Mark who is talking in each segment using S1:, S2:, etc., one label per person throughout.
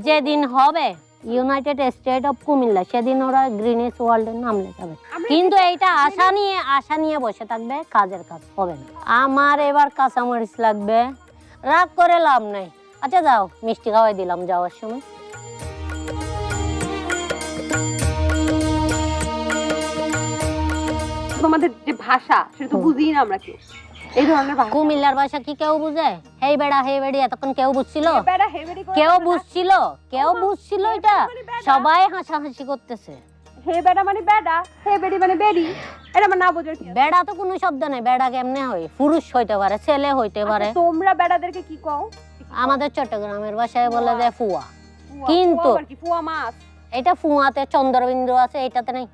S1: যেদিন হবে United state of Comilla সেদিন ওরা গ্রিনিস ওয়ার্ল্ডের নাম লেখাবে, কিন্তু এইটা আশা নিয়ে বসে থাকবে, কাজের কাজ হবে না। আমার এবার কাঁচামরিচ লাগবে, রাগ করে লাভ নাই। আচ্ছা যাও, মিষ্টি খাওয়াই দিলাম যাওয়ার সময়।
S2: তোমাদের যে ভাষা সেটা তো বুঝি না আমরা কেউ, এই ধরনের ভাষা।
S1: কুমিল্লার ভাষা কি কেউ বুঝে? হেই বেড়া হেই বেড়ি এতক্ষণ কেউ বুঝছিল? কেউ বুঝছিল এটা? সবাই হাসাহাসি করতেছে।
S2: হে বেড়া মানে বেড়া, হে বেড়ি মানে বেড়ি, এটা আমার না বোঝার কি আছে?
S1: বেড়া তো কোনো শব্দ নাই, বেড়া কেমনে হয়? পুরুষ হইতে পারে, ছেলে হইতে পারে।
S2: আচ্ছা, তোমরা বেড়াদেরকে কি কও?
S1: আমাদের চট্টগ্রামের ভাষায় বলে যে ফুয়া, কিন্তু
S2: ফুয়া মাছ,
S1: এটা ফুয়াতে চন্দ্রবিন্দু আছে, এটাতে নাই।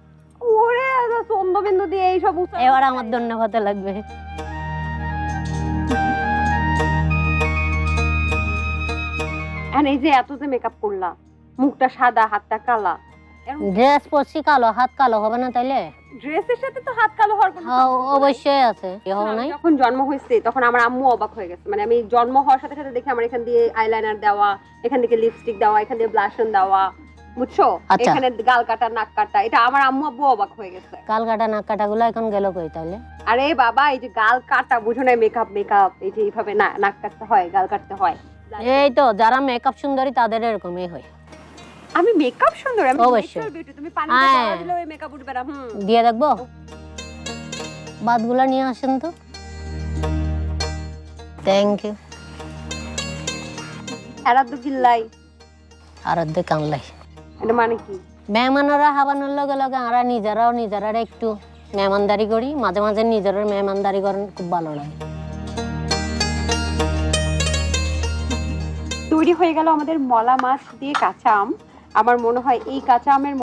S2: ওরে চন্দ্রবিন্দু দিয়ে এই সব উচ্চারণ।
S1: এবার আমার ধন্যবাদ লাগবে।
S2: আর এই যে এত যে মেকআপ করলা, মুখটা সাদা হাতটা কালা,
S1: ড্রেস পরছি কালো, হাত কালো হবে না তাইলে?
S2: ড্রেসের সাথে তো হাত কালো হওয়ার কোনো
S1: হ্যাঁ, অবশ্যই আছে। নাই
S2: যখন জন্ম হয়েছে তখন আমার আম্মু অবাক হয়ে গেছে, মানে আমি জন্ম হওয়ার সাথে সাথে দেখি আমার এখান দিয়ে আইলাইনার দেওয়া, এখান থেকে লিপস্টিক দেওয়া, এখান দিয়ে ব্লাশন দেওয়া, বুঝছো?
S1: আচ্ছা।
S2: এখানে গাল কাটা নাক কাটা, এটা আমার আম্মু আব্বু অবাক হয়ে গেছে।
S1: গাল কাটা নাক কাটা গুলো এখন গেল কই তাইলে?
S2: আরে বাবা, এই যে গাল কাটা বুঝো না, মেকআপ এই যে এইভাবে নাক কাটতে হয়, গাল কাটতে হয়।
S1: এই তো যারা মেকআপ সুন্দরী তাদের এরকমই হয়।
S2: আমি মেকআপ সুন্দর, আমি
S1: অবশ্যই।
S2: natural beauty, তুমি পানিতে দেওয়া দিলে ওই মেকআপ উঠবে না।
S1: দিয়ে দেখবো? ভাতগুলা নিয়ে আসেন তো। Thank you.
S2: এরাদ্দু গিল্লাই,
S1: আর অর্ধেক কানলাই।
S2: এটা মানে কি?
S1: মেহমানরা হাবানোর লগে লগে আমরা নিজেরা একটু মেহমানদারি করি, মাঝে মাঝে নিজেরা মেহমানদারি করেন, খুব ভালো লাগে।
S2: তৈরি হয়ে গেল আমাদের মলা মাছ দিয়ে কাঁচা আম। আমার মনে হয় এই কাঁচা আমের